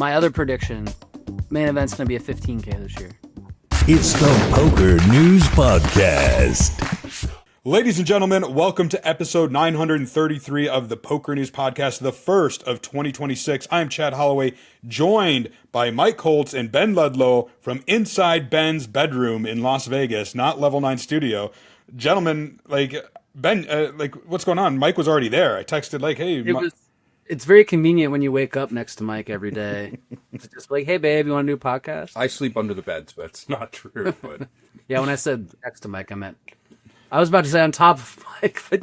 my other prediction, main event's going to be a 15K this year. It's the Poker News Podcast. Ladies and gentlemen, welcome to episode 933 of the Poker News Podcast, the first of 2026. I'm Chad Holloway, joined by Mike Holtz and Ben Ludlow from inside Ben's bedroom in Las Vegas, not Level 9 studio. Gentlemen, Ben, what's going on? Mike was already there. I texted hey. It's very convenient when you wake up next to Mike every day. It's just like, hey, babe, you want to do a podcast? I sleep under the bed, so that's not true. But yeah, when I said next to Mike, I meant I was about to say on top of Mike, but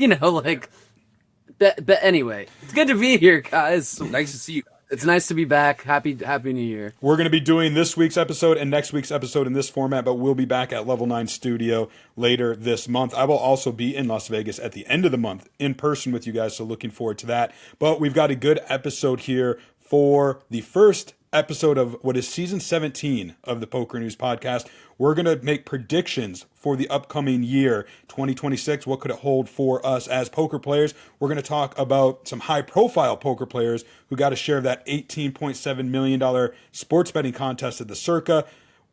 but anyway, it's good to be here, guys. nice to see you. It's nice to be back. Happy New Year. We're going to be doing this week's episode and next week's episode in this format, but we'll be back at Level 9 Studio later this month. I will also be in Las Vegas at the end of the month in person with you guys, so looking forward to that. But we've got a good episode here for the first episode of what is season 17 of the Poker News Podcast. We're going to make predictions for the upcoming year, 2026. What could it hold for us as poker players? We're going to talk about some high-profile poker players who got a share of that $18.7 million sports betting contest at the Circa.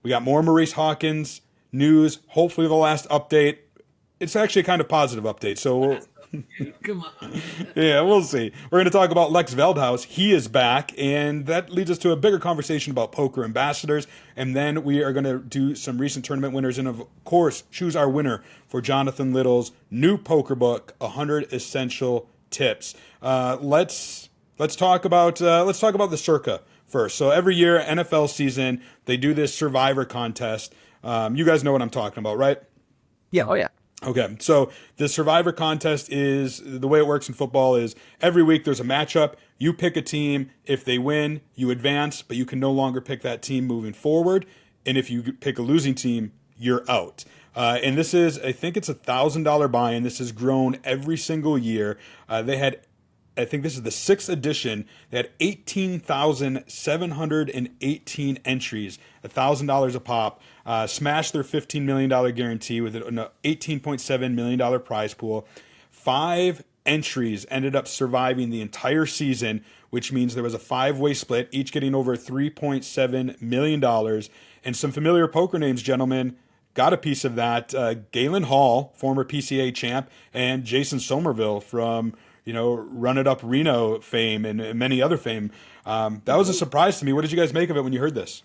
We got more Maurice Hawkins news, hopefully the last update. It's actually a kind of positive update, so Come on. Yeah, we'll see. We're going to talk about Lex Veldhuis. He is back, and that leads us to a bigger conversation about poker ambassadors. And then we are going to do some recent tournament winners, and of course, choose our winner for Jonathan Little's new poker book, 100 Essential Tips. Let's talk about the Circa first. So every year, NFL season, they do this Survivor contest. You guys know what I'm talking about, right? Yeah. Oh yeah. Okay, so the Survivor contest is, the way it works in football is every week there's a matchup. You pick a team. If they win, you advance, but you can no longer pick that team moving forward. And if you pick a losing team, you're out. And this is, I think it's $1,000 buy-in. This has grown every single year. They had, I think this is the 6th edition. They had 18,718 entries, $1,000 a pop. Smashed their $15 million guarantee with an $18.7 million prize pool. 5 entries ended up surviving the entire season, which means there was a 5-way split, each getting over $3.7 million. And some familiar poker names, gentlemen, got a piece of that. Galen Hall, former PCA champ, and Jason Somerville from Run It Up Reno fame and many other fame. That was a surprise to me. What did you guys make of it when you heard this?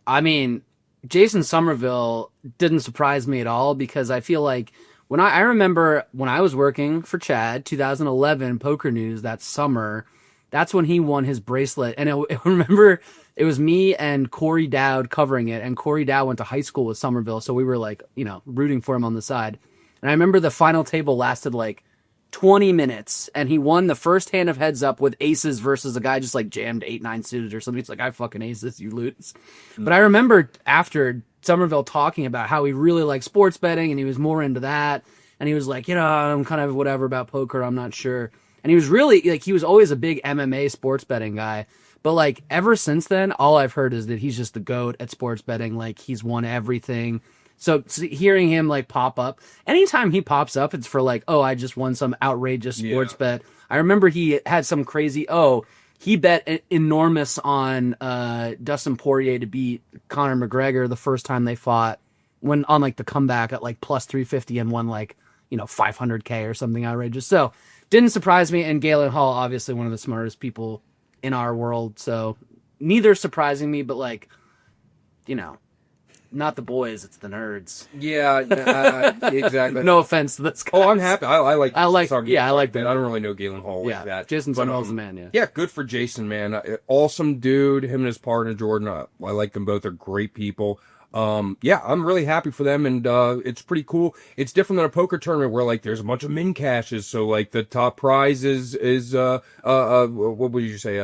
I mean, Jason Somerville didn't surprise me at all, because I feel like when I remember when I was working for Chad, 2011 Poker News, that summer, that's when he won his bracelet. And I remember it was me and Corey Dowd covering it, and Corey Dowd went to high school with Somerville, so we were rooting for him on the side. And I remember the final table lasted 20 minutes, and he won the first hand of heads up with aces versus a guy just jammed 8-9 suited or something. It's I fucking aces, you lose. But I remember after Somerville talking about how he really liked sports betting and he was more into that, and he was like, I'm kind of whatever about poker, I'm not sure. And he was really he was always a big MMA sports betting guy. But ever since then, all I've heard is that he's just the GOAT at sports betting. He's won everything. So hearing him pop up, anytime he pops up, it's for I just won some outrageous sports bet. I remember he had some crazy, he bet enormous on Dustin Poirier to beat Conor McGregor the first time they fought, when on the comeback at plus 350 and won 500K or something outrageous. So didn't surprise me. And Galen Hall, obviously one of the smartest people in our world. So neither surprising me, but not the boys, it's the nerds. Yeah, exactly. No offense to this guy. Oh, I'm happy. I like that. I don't really know Galen Hall like that. Jason Somerville's the man, yeah. Yeah, good for Jason, man. Awesome dude. Him and his partner, Jordan. I like them both. They're great people. Yeah, I'm really happy for them, and it's pretty cool. It's different than a poker tournament where there's a bunch of min cashes. So the top prize is what would you say?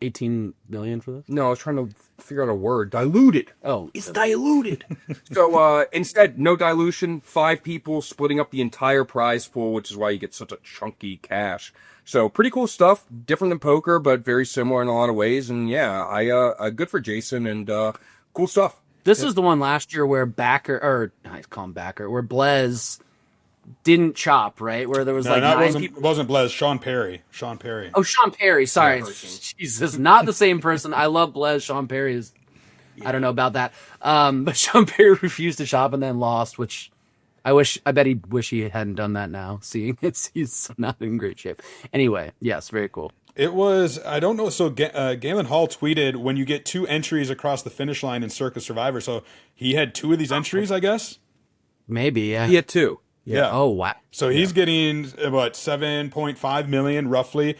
18 million for this? No, I was trying to figure out a word. Diluted. Oh, it's diluted. So instead, no dilution. 5 people splitting up the entire prize pool, which is why you get such a chunky cash. So pretty cool stuff. Different than poker, but very similar in a lot of ways. And yeah, I good for Jason, and cool stuff. This is the one last year where Becker, or I call him Becker, where Blez didn't chop, right? Where there was No, like that 9 people. wasn't Blez. Sean Perry. Sean Perry. Oh, Sean Perry. Sorry, Yeah. Jesus, not the same person. I love Blez. Sean Perry is. I don't know about that. But Sean Perry refused to chop and then lost, which I bet he wish he hadn't done that now, seeing he's not in great shape. Anyway, yes, very cool. It was, I don't know. So Galen Hall tweeted, when you get 2 entries across the finish line in Circa Survivor. So he had 2 of these entries, I guess. Maybe, yeah. He had 2. Yeah. Oh, wow. So he's getting what, 7.5 million roughly.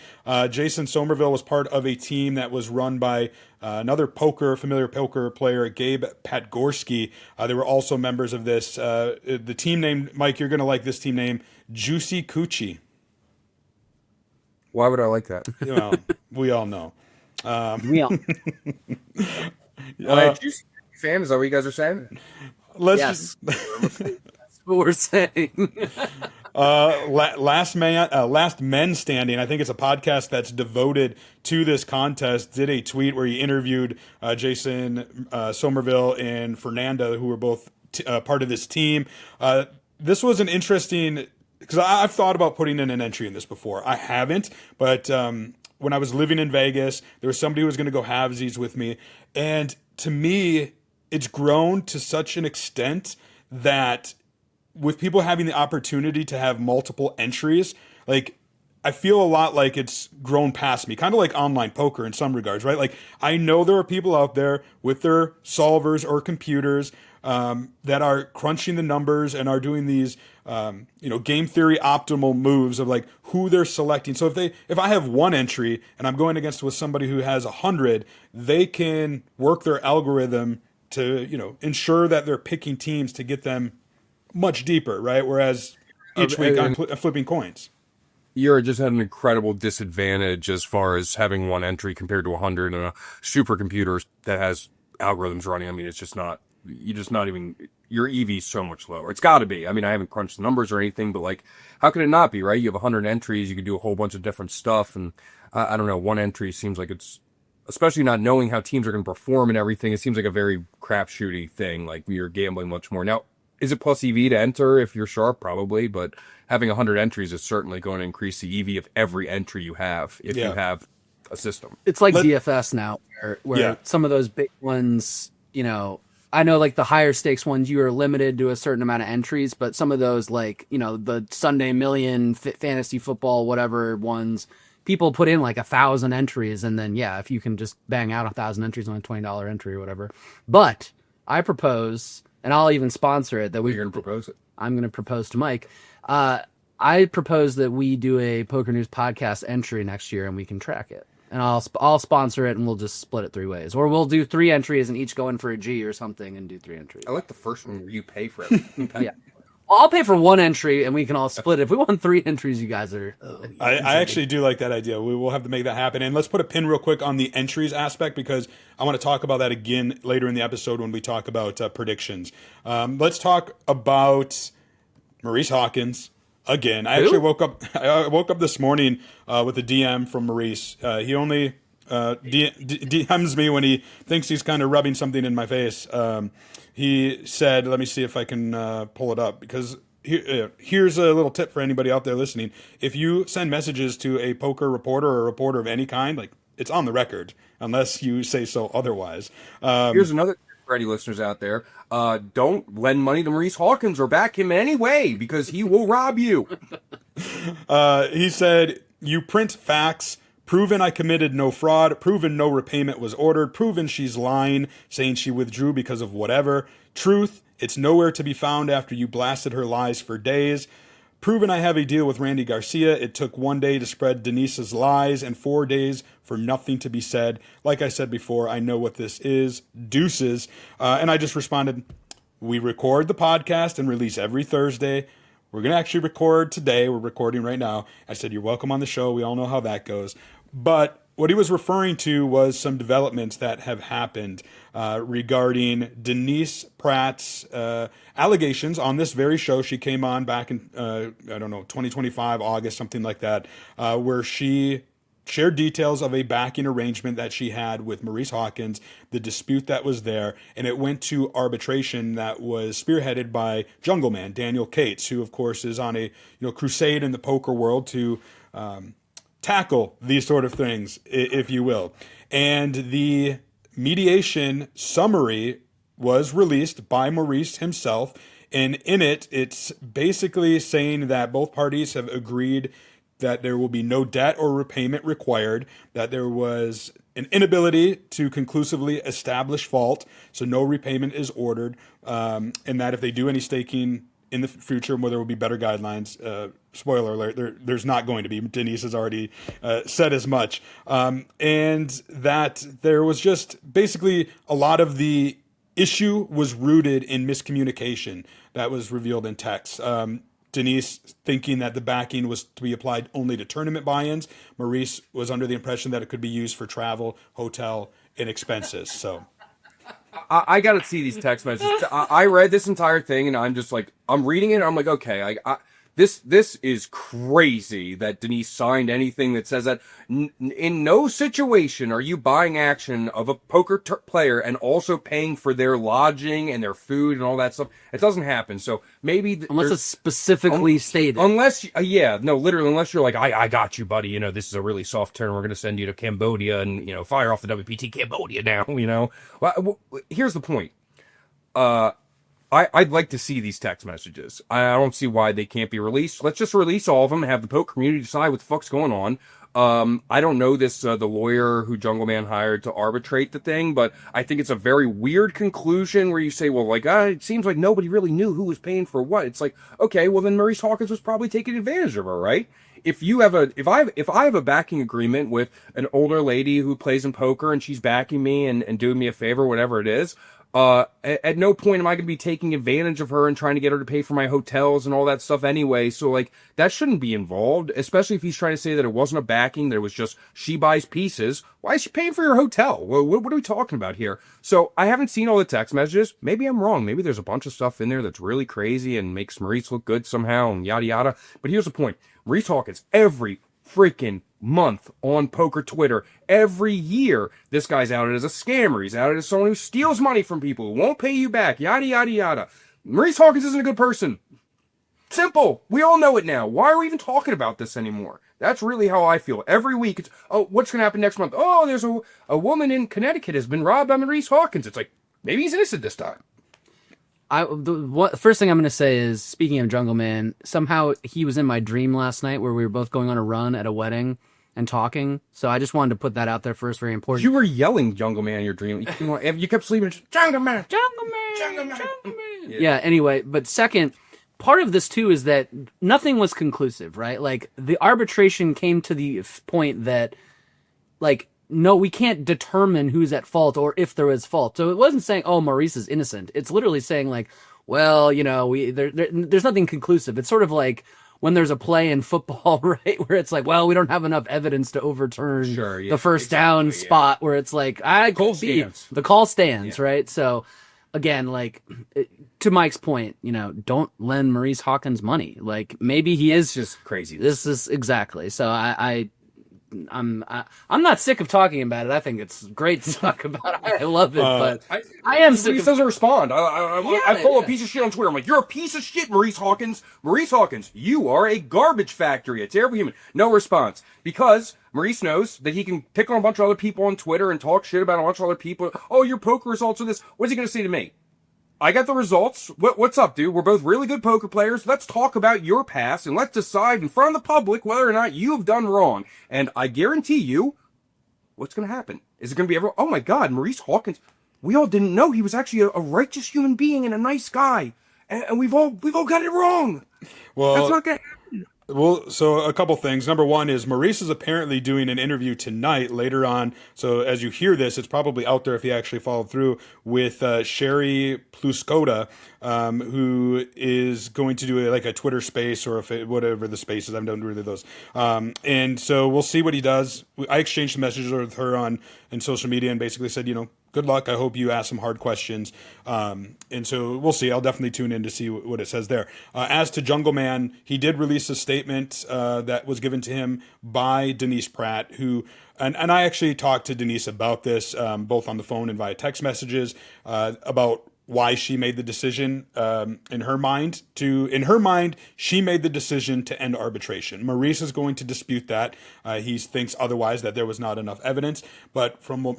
Jason Somerville was part of a team that was run by another familiar poker player, Gabe Patgorski. They were also members of this. The team name, Mike, you're going to like this team name, Juicy Coochie. Why would I like that? Well, we all know. We all, Juicy fan, is that what you guys are saying? Let's yes. That's what we're saying. Last Men Standing, I think it's a podcast that's devoted to this contest, did a tweet where he interviewed Jason Somerville and Fernanda, who were both part of this team. This was an interesting, because I've thought about putting in an entry in this before. I haven't, but when I was living in Vegas, there was somebody who was going to go halvesies with me, and to me, it's grown to such an extent that with people having the opportunity to have multiple entries, like, I feel a lot like it's grown past me, kind of like online poker in some regards, right? Like, I know there are people out there with their solvers or computers that are crunching the numbers and are doing these, game theory optimal moves of like who they're selecting. So if I have 1 entry and I'm going against with somebody who has 100, they can work their algorithm to, ensure that they're picking teams to get them much deeper, right? Whereas each week I'm flipping coins. You're just at an incredible disadvantage as far as having 1 entry compared to 100 and a supercomputer that has algorithms running. I mean, it's just not, your EV's so much lower. It's got to be. I mean, I haven't crunched the numbers or anything, but like, how could it not be, right? You have 100 entries, you could do a whole bunch of different stuff, and I don't know, 1 entry seems like it's, especially not knowing how teams are going to perform and everything, it seems like a very crapshooty thing. Like, you're gambling much more. Now, is it plus EV to enter if you're sharp? Probably, but having 100 entries is certainly going to increase the EV of every entry you have if you have a system. It's like DFS now, where some of those big ones, I know like the higher stakes ones, you are limited to a certain amount of entries, but some of those like, the Sunday Million, fantasy football, whatever ones, people put in like 1,000 entries, and then, if you can just bang out 1,000 entries on a $20 entry or whatever. But I propose, and I'll even sponsor it, that You're going to propose it? I'm going to propose to Mike. I propose that we do a Poker News podcast entry next year, and we can track it. And I'll sponsor it, and we'll just split it 3 ways, or we'll do 3 entries and each go in for a G or something, and do 3 entries. I like the first one where you pay for it. Yeah. I'll pay for 1 entry, and we can all split it. If we want 3 entries, you guys are. I actually do like that idea. We will have to make that happen. And let's put a pin real quick on the entries aspect, because I want to talk about that again later in the episode when we talk about predictions. Let's talk about Maurice Hawkins again. I actually woke up this morning with a DM from Maurice. He only DMs me when he thinks he's kind of rubbing something in my face. He said, let me see if I can pull it up, because here's a little tip for anybody out there listening. If you send messages to a poker reporter or a reporter of any kind, like, it's on the record, unless you say so otherwise. Here's another tip for any listeners out there. Don't lend money to Maurice Hawkins or back him anyway, because he will rob you. He said, you print facts. Proven I committed no fraud. Proven no repayment was ordered. Proven she's lying, saying she withdrew because of whatever. Truth, it's nowhere to be found after you blasted her lies for days. Proven I have a deal with Randy Garcia. It took 1 day to spread Denise's lies and 4 days for nothing to be said. Like I said before, I know what this is. Deuces. And I just responded, we record the podcast and release every Thursday. We're going to actually record today. We're recording right now. I said, you're welcome on the show. We all know how that goes. But what he was referring to was some developments that have happened regarding Denise Pratt's allegations on this very show. She came on back in, 2025, August, something like that, where she shared details of a backing arrangement that she had with Maurice Hawkins, the dispute that was there, and it went to arbitration that was spearheaded by Jungle Man, Daniel Cates, who of course is on a crusade in the poker world to tackle these sort of things, if you will. And the mediation summary was released by Maurice himself, and in it, it's basically saying that both parties have agreed that there will be no debt or repayment required, that there was an inability to conclusively establish fault, so no repayment is ordered, and that if they do any staking in the future, where there will be better guidelines, spoiler alert, there's not going to be. Denise has already said as much. And that there was just basically a lot of the issue was rooted in miscommunication that was revealed in text. Denise thinking that the backing was to be applied only to tournament buy-ins. Maurice was under the impression that it could be used for travel, hotel, and expenses. So I got to see these text messages. I read this entire thing, and I'm just like, I'm reading it, and I'm like, okay, this is crazy that Denise signed anything that says that. In no situation are you buying action of a poker player and also paying for their lodging and their food and all that stuff. It doesn't happen. So maybe unless it's specifically stated. Unless, literally, unless you're like, I got you, buddy. This is a really soft turn. We're going to send you to Cambodia and fire off the WPT Cambodia now. Well, here's the point. I'd like to see these text messages. I don't see why they can't be released. Let's just release all of them and have the poker community decide what the fuck's going on. I don't know the lawyer who Jungle Man hired to arbitrate the thing, but I think it's a very weird conclusion where you say, well, it seems like nobody really knew who was paying for what. It's like, okay, well then Maurice Hawkins was probably taking advantage of her, right? If I have a backing agreement with an older lady who plays in poker and she's backing me and doing me a favor, whatever it is, at no point am I going to be taking advantage of her and trying to get her to pay for my hotels and all that stuff anyway. So that shouldn't be involved, especially if he's trying to say that it wasn't a backing, that it was just she buys pieces. Why is she paying for your hotel? What are we talking about here? So I haven't seen all the text messages. Maybe I'm wrong. Maybe there's a bunch of stuff in there that's really crazy and makes Maurice look good somehow and yada yada. But here's the point. Maurice Hawkins, every freaking month on poker Twitter, every year, this guy's outed as a scammer. He's outed as someone who steals money from people, who won't pay you back, yada, yada, yada. Maurice Hawkins isn't a good person. Simple. We all know it now. Why are we even talking about this anymore? That's really how I feel. Every week, it's, what's going to happen next month? Oh, there's a woman in Connecticut has been robbed by Maurice Hawkins. It's like, maybe he's innocent this time. First thing I'm going to say is, speaking of Jungle Man, somehow he was in my dream last night where we were both going on a run at a wedding and talking. So I just wanted to put that out there first. Very important. You were yelling Jungle Man in your dream. You kept sleeping. Jungle Man. Jungle Man. Jungle Man. Jungle Man. Yeah, anyway, but second, part of this too is that nothing was conclusive, right? The arbitration came to the point that, no, we can't determine who's at fault or if there is fault. So it wasn't saying, oh, Maurice is innocent. It's literally saying there's nothing conclusive. It's sort of like when there's a play in football, right, where it's like, well, we don't have enough evidence to overturn the first down spot, where it's like, the call stands, right? So again, to Mike's point, don't lend Maurice Hawkins money. Maybe he is just crazy. This is exactly. So I'm not sick of talking about it. I think it's great to talk about it. I love it, but I am sick. He doesn't respond. I pull a piece of shit on Twitter. I'm like, you're a piece of shit, Maurice Hawkins. Maurice Hawkins, you are a garbage factory, a terrible human. No response, because Maurice knows that he can pick on a bunch of other people on Twitter and talk shit about a bunch of other people. Oh, your poker results are this. What's he going to say to me? I got the results. What's up, dude? We're both really good poker players. Let's talk about your past and let's decide in front of the public whether or not you have done wrong. And I guarantee you, what's going to happen? Is it going to be everyone? Oh my God, Maurice Hawkins. We all didn't know he was actually a righteous human being and a nice guy. And we've all got it wrong. Well, that's not going to happen. Well, so a couple things. Number one is Maurice is apparently doing an interview tonight later on. So as you hear this, it's probably out there if he actually followed through with Sherry Pluskota, who is going to do a Twitter space or whatever the space is. I've done really those. And so we'll see what he does. I exchanged some messages with her on social media and basically said, good luck. I hope you ask some hard questions. And so we'll see. I'll definitely tune in to see what it says there. As to Jungle Man, he did release a statement that was given to him by Denise Pratt, who, and I actually talked to Denise about this, both on the phone and via text messages, about why she made the decision. In her mind, she made the decision to end arbitration. Maurice is going to dispute that. He thinks otherwise, that there was not enough evidence. But from what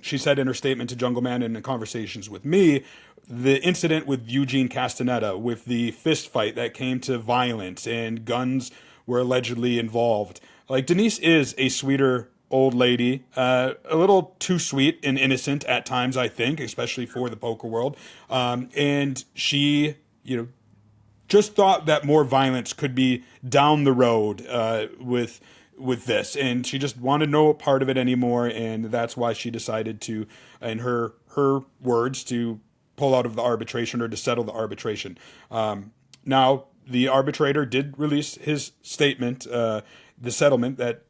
she said in her statement to Jungle Man and in conversations with me, the incident with Eugene Castaneda, with the fist fight that came to violence and guns were allegedly involved. Like, Denise is a sweeter old lady, a little too sweet and innocent at times, I think, especially for the poker world. And she, just thought that more violence could be down the road with this, and she just wanted no part of it anymore, and that's why she decided to, in her words, to pull out of the arbitration or to settle the arbitration. Now, the arbitrator did release his statement, the settlement that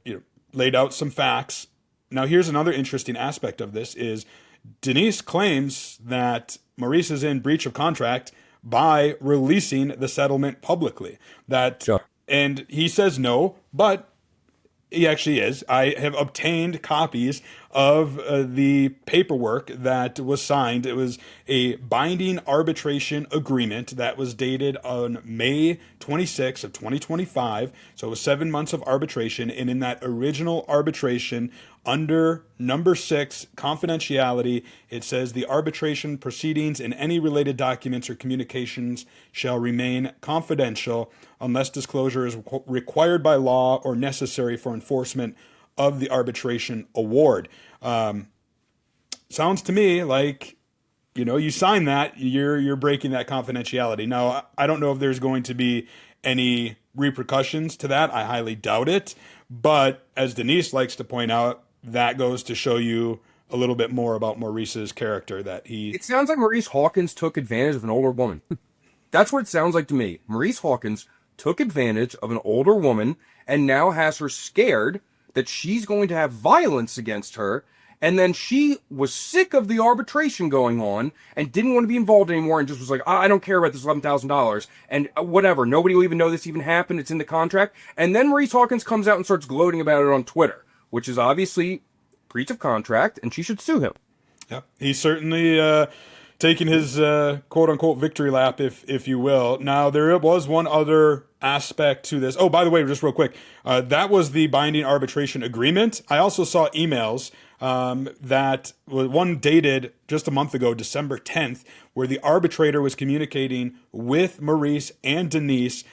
laid out some facts. Now, here's another interesting aspect of this is Denise claims that Maurice is in breach of contract by releasing the settlement publicly. Sure. And he says no, but he actually is. I have obtained copies of the paperwork that was signed. It was a binding arbitration agreement that was dated on May 26th of 2025. So it was 7 months of arbitration. And in that original arbitration, under number 6, confidentiality, it says the arbitration proceedings and any related documents or communications shall remain confidential unless disclosure is required by law or necessary for enforcement of the arbitration award. Sounds to me like, you sign that, you're breaking that confidentiality. Now, I don't know if there's going to be any repercussions to that. I highly doubt it. But as Denise likes to point out, that goes to show you a little bit more about Maurice's character, that It sounds like Maurice Hawkins took advantage of an older woman. That's what it sounds like to me. Maurice Hawkins took advantage of an older woman and now has her scared that she's going to have violence against her. And then she was sick of the arbitration going on and didn't want to be involved anymore and just was like, I don't care about this $11,000 and whatever. Nobody will even know this even happened. It's in the contract. And then Maurice Hawkins comes out and starts gloating about it on Twitter, which is obviously breach of contract, and she should sue him. Yeah, he's certainly taking his quote-unquote victory lap, if you will. Now, there was one other aspect to this. Oh, by the way, just real quick, that was the binding arbitration agreement. I also saw emails that one dated just a month ago, December 10th, where the arbitrator was communicating with Maurice and Denise,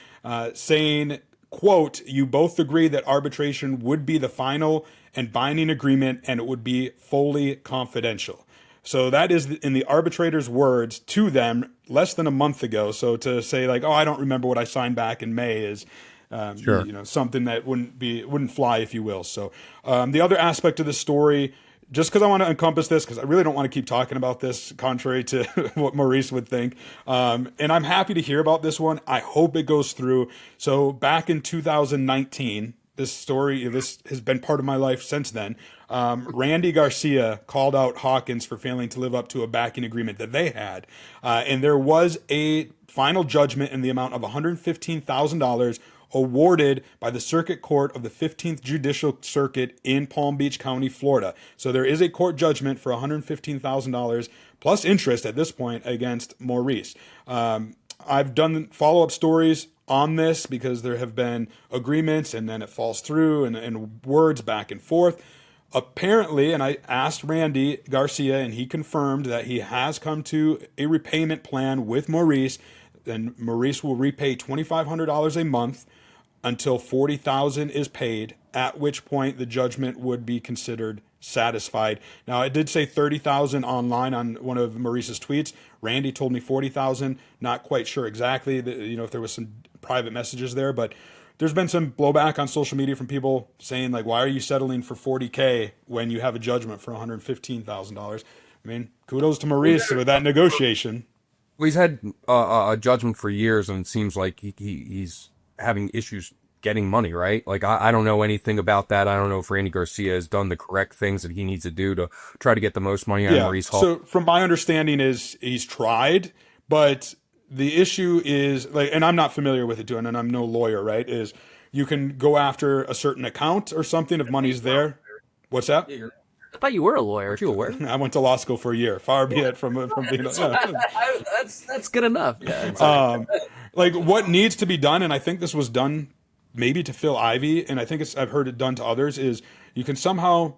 saying, quote, you both agree that arbitration would be the final and binding agreement and it would be fully confidential. So that is in the arbitrator's words to them less than a month ago. So to say like, oh, I don't remember what I signed back in May is, Sure. something that wouldn't fly, if you will. So the other aspect of the story, just because I want to encompass this, because I really don't want to keep talking about this, contrary to what Maurice would think. And I'm happy to hear about this one. I hope it goes through. So back in 2019, this has been part of my life since then. Randy Garcia called out Hawkins for failing to live up to a backing agreement that they had. And there was a final judgment in the amount of $115,000 awarded by the Circuit Court of the 15th Judicial Circuit in Palm Beach County, Florida. So there is a court judgment for $115,000 plus interest at this point against Maurice. I've done follow-up stories on this because there have been agreements and then it falls through and words back and forth. Apparently, and I asked Randy Garcia and he confirmed that he has come to a repayment plan with Maurice, and Maurice will repay $2,500 a month until $40,000 is paid, at which point the judgment would be considered satisfied. Now, it did say $30,000 online on one of Maurice's tweets. Randy told me $40,000. Not quite sure exactly, if there was some private messages there, but there's been some blowback on social media from people saying, like, why are you settling for $40K when you have a judgment for $115,000? I mean, kudos to Maurice with that negotiation. Well, he's had a judgment for years, and it seems like he's having issues getting money, right? Like, I don't know anything about that. I don't know if Randy Garcia has done the correct things that he needs to do to try to get the most money out of Maurice Hawkins. So from my understanding is he's tried, but the issue is like, and I'm not familiar with it too, and I'm no lawyer, right? Is you can go after a certain account or something if money's there. What's that? I thought you were a lawyer. Aren't you aware? I went to law school for a year. Far be it from being. That's good enough. Yeah. Like what needs to be done, and I think this was done maybe to Phil Ivey, and I think I've heard it done to others. Is you can somehow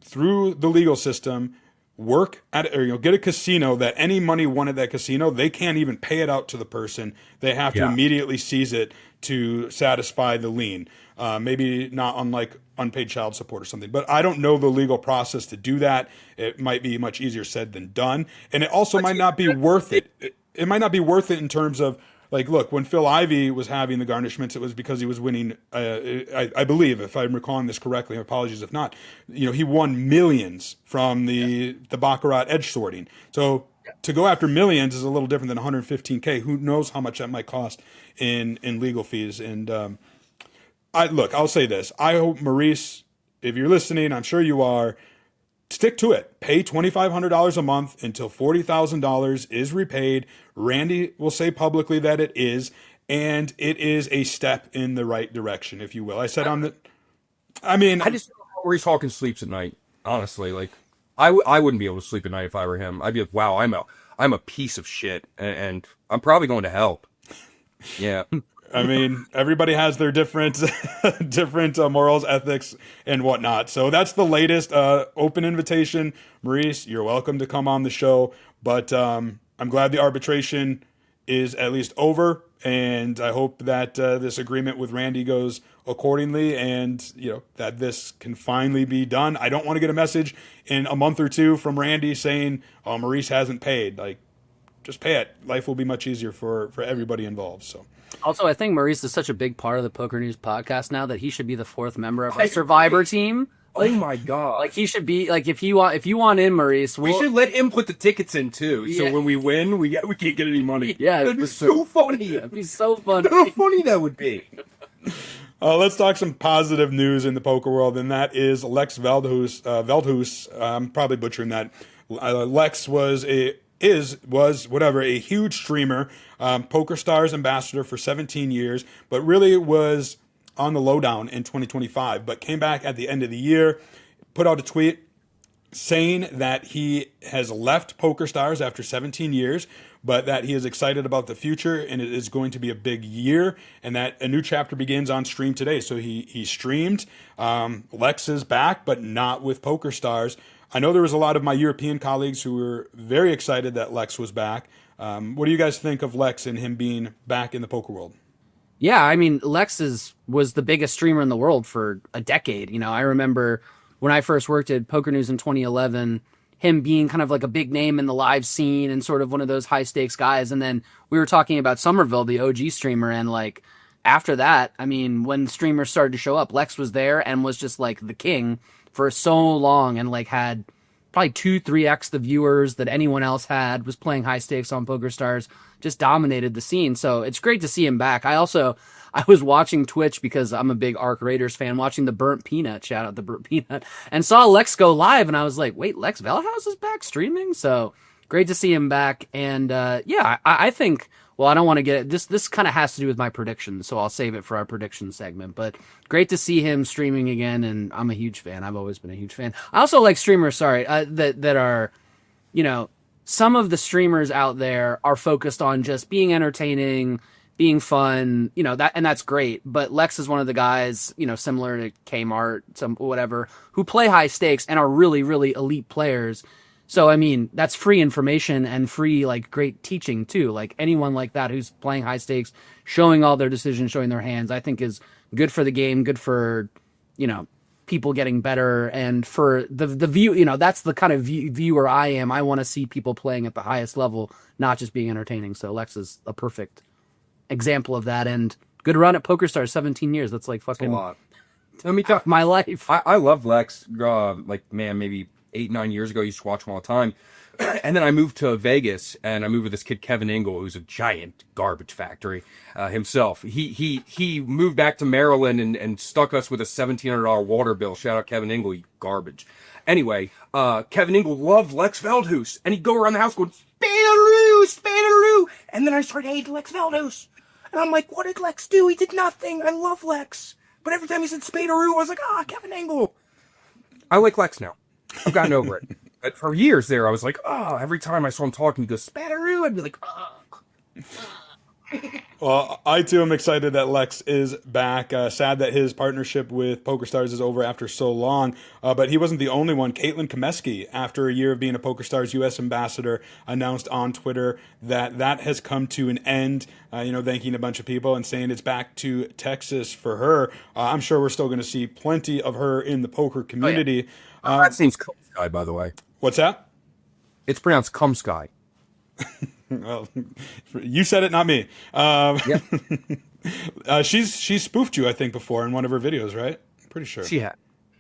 through the legal system work at or get a casino that any money won at that casino, they can't even pay it out to the person. They have to immediately seize it to satisfy the lien. Maybe not unlike unpaid child support or something, but I don't know the legal process to do that. It might be much easier said than done. And it also might not be worth it. It might not be worth it in terms of like, look, when Phil Ivey was having the garnishments, it was because he was winning, I believe, if I'm recalling this correctly, apologies if not, he won millions from the Baccarat edge sorting. So to go after millions is a little different than 115K. Who knows how much that might cost in legal fees. And I'll say this. I hope, Maurice, if you're listening, I'm sure you are, stick to it. Pay $2,500 a month until $40,000 is repaid. Randy will say publicly that it is, and it is a step in the right direction, if you will. I just don't know how Maurice Hawkins sleeps at night, honestly. Like, I wouldn't be able to sleep at night if I were him. I'd be like, wow, I'm a piece of shit, and I'm probably going to hell. Yeah. I mean, everybody has their different morals, ethics, and whatnot. So that's the latest open invitation. Maurice, you're welcome to come on the show. But I'm glad the arbitration is at least over, and I hope that this agreement with Randy goes accordingly, and that this can finally be done. I don't want to get a message in a month or two from Randy saying, "Oh, Maurice hasn't paid." Like, just pay it. Life will be much easier for everybody involved. So. Also, I think Maurice is such a big part of the Poker News podcast now that he should be the fourth member of our Survivor team. Oh my god! Like he should be like if you want in Maurice, we should let him put the tickets in too. So when we win, we can't get any money. Yeah, it'd be so funny. It'd be so funny. How funny that would be. Let's talk some positive news in the poker world, and that is Lex Veldhuis. I'm probably butchering that. Lex was a huge streamer, PokerStars ambassador for 17 years, but really was on the lowdown in 2025, but came back at the end of the year, put out a tweet saying that he has left PokerStars after 17 years, but that he is excited about the future and it is going to be a big year and that a new chapter begins on stream today. So he streamed. Lex is back, but not with PokerStars. I know there was a lot of my European colleagues who were very excited that Lex was back. What do you guys think of Lex and him being back in the poker world? Yeah, I mean, Lex was the biggest streamer in the world for a decade. I remember when I first worked at Poker News in 2011, him being kind of like a big name in the live scene and sort of one of those high stakes guys. And then we were talking about Somerville, the OG streamer, and like after that, I mean, when streamers started to show up, Lex was there and was just like the king for so long and like had probably 2-3x the viewers that anyone else had, was playing high stakes on PokerStars, just dominated the scene. So it's great to see him back. I was watching Twitch because I'm a big Arc Raiders fan, watching the Burnt Peanut, shout out the Burnt Peanut, and saw Lex go live, and I was like, wait, Lex Veldhuis is back streaming? So great to see him back. And I think, well, I don't want to get it. This kind of has to do with my predictions, so I'll save it for our prediction segment. But great to see him streaming again, and I'm a huge fan. I've always been a huge fan. I also like streamers, that are, some of the streamers out there are focused on just being entertaining, being fun, and that's great. But Lex is one of the guys, similar to Kmart, whatever, who play high stakes and are really, really elite players. So, I mean, that's free information and free, like, great teaching, too. Like, anyone like that who's playing high stakes, showing all their decisions, showing their hands, I think is good for the game, good for, people getting better. And for the view, that's the kind of viewer I am. I want to see people playing at the highest level, not just being entertaining. So Lex is a perfect example of that. And good run at PokerStars, 17 years. That's like fucking... That's a lot. Let me tell my life. I love Lex, maybe 8, 9 years ago. I used to watch him all the time. And then I moved to Vegas, and I moved with this kid, Kevin Ingle, who's a giant garbage factory himself. He moved back to Maryland and stuck us with a $1,700 water bill. Shout out Kevin Ingle, you garbage. Anyway, Kevin Ingle loved Lex Veldhuis, and he'd go around the house going, Spanaroo, Spanaroo. And then I started hating Lex Veldhuis. And I'm like, what did Lex do? He did nothing. I love Lex. But every time he said Spanaroo, I was like, Kevin Ingle. I like Lex now. I've gotten over it. But for years there, I was like, every time I saw him talking, he goes, Spanaroo, I'd be like, Well, I too am excited that Lex is back. Sad that his partnership with PokerStars is over after so long, but he wasn't the only one. Caitlin Komeski, after a year of being a PokerStars U.S. ambassador, announced on Twitter that has come to an end, thanking a bunch of people and saying it's back to Texas for her. I'm sure we're still going to see plenty of her in the poker community. that seems Kumsky, by the way. What's that? It's pronounced Kumsky. Well, you said it, not me. Yep. She's spoofed you, I think, before in one of her videos, right? Pretty sure. She had.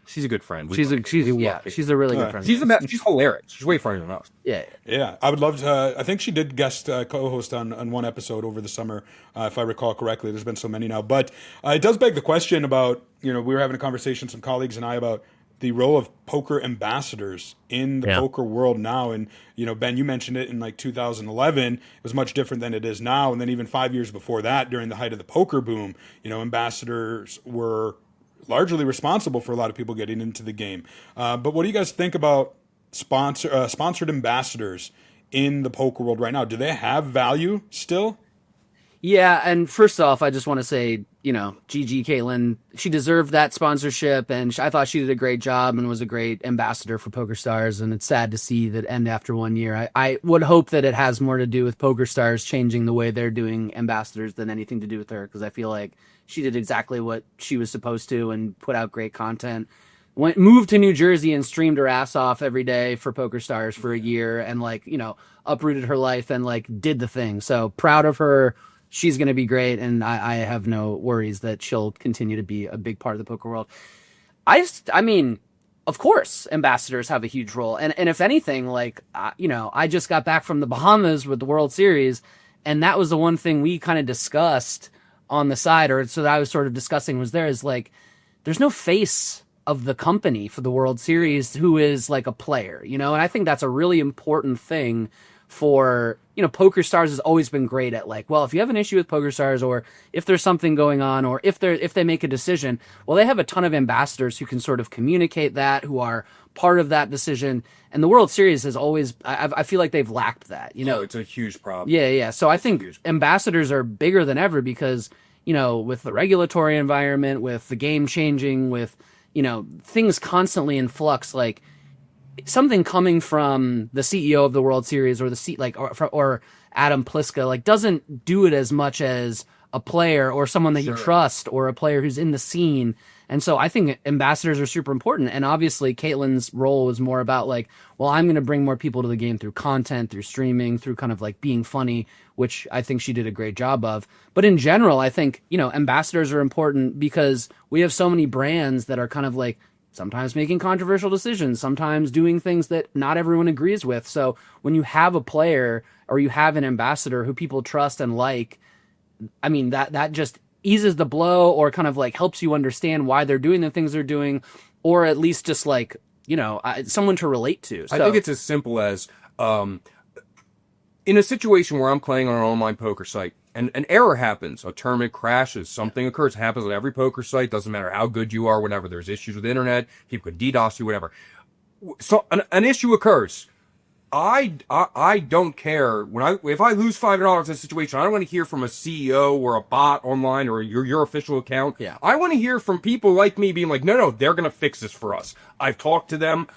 She's a good friend. She's a really good friend. She's hilarious. She's way funnier than us. Yeah. I would love to. I think she did guest co-host on one episode over the summer, if I recall correctly. There's been so many now, but it does beg the question about we were having a conversation, some colleagues and I, about the role of poker ambassadors in the poker world now. And, Ben, you mentioned it in like 2011. It was much different than it is now. And then even 5 years before that, during the height of the poker boom, ambassadors were largely responsible for a lot of people getting into the game. But what do you guys think about sponsored ambassadors in the poker world right now? Do they have value still? Yeah, and first off, I just want to say, GG Caitlin, she deserved that sponsorship, and I thought she did a great job and was a great ambassador for PokerStars, and it's sad to see that end after 1 year. I would hope that it has more to do with PokerStars changing the way they're doing ambassadors than anything to do with her, because I feel like she did exactly what she was supposed to and put out great content. Moved to New Jersey and streamed her ass off every day for PokerStars for a year and, uprooted her life and, did the thing. So proud of her. She's going to be great, and I have no worries that she'll continue to be a big part of the poker world. Of course, ambassadors have a huge role. And if anything, I just got back from the Bahamas with the World Series, and that was the one thing we kind of discussed on the side, or so that I was sort of discussing was there's no face of the company for the World Series who is a player, and I think that's a really important thing for, PokerStars has always been great at if you have an issue with PokerStars, or if there's something going on, or if they make a decision, well, they have a ton of ambassadors who can sort of communicate that, who are part of that decision. And the World Series has always, I feel like they've lacked that, it's a huge problem. Yeah. So I think ambassadors are bigger than ever because, with the regulatory environment, with the game changing, with, things constantly in flux, something coming from the CEO of the World Series or or Adam Pliska doesn't do it as much as a player or someone that you trust or a player who's in the scene. And so I think ambassadors are super important. And obviously Caitlin's role was more about I'm going to bring more people to the game through content, through streaming, through kind of being funny, which I think she did a great job of. But in general, I think, ambassadors are important because we have so many brands that are kind of sometimes making controversial decisions, sometimes doing things that not everyone agrees with. So when you have a player or you have an ambassador who people trust and that just eases the blow or kind of helps you understand why they're doing the things they're doing, or at least just someone to relate to. So, I think it's as simple as in a situation where I'm playing on an online poker site, and an error happens, a tournament crashes, something occurs, it happens on every poker site, doesn't matter how good you are, whenever there's issues with the internet, people can DDoS you, whatever. So an issue occurs. I don't care if I lose $500 in a situation. I don't want to hear from a CEO or a bot online or your official account. Yeah. I want to hear from people like me being no, they're going to fix this for us. I've talked to them.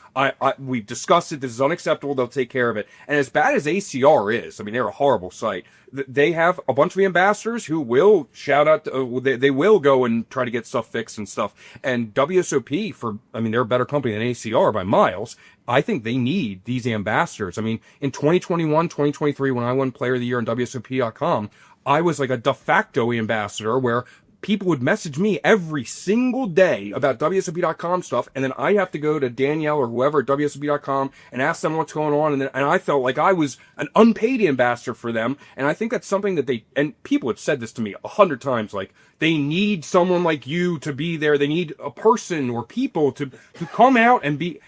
We've discussed it. This is unacceptable. They'll take care of it. And as bad as ACR is, they're a horrible site. They have a bunch of ambassadors who will shout out. They will go and try to get stuff fixed and stuff. And WSOP they're a better company than ACR by miles. I think they need these ambassadors. In 2021, 2023, when I won Player of the Year on WSOP.com, I was a de facto ambassador where people would message me every single day about WSOP.com stuff, and then I have to go to Danielle or whoever at WSOP.com and ask them what's going on, and I felt like I was an unpaid ambassador for them, and I think that's something that and people have said this to me 100 times, like, they need someone like you to be there. They need a person or people to come out and be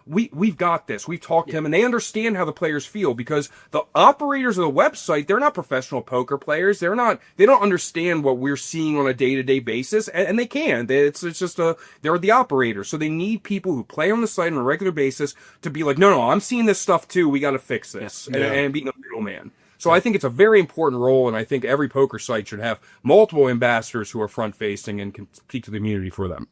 we've got this. We've talked to them, and they understand how the players feel, because the operators of the website, they're not professional poker players. They don't understand what we're seeing on a day-to-day basis, and they can. It's just they're the operators. So they need people who play on the site on a regular basis to be like, no, I'm seeing this stuff too. We got to fix this, and being a middleman. So I think it's a very important role, and I think every poker site should have multiple ambassadors who are front-facing and can speak to the community for them.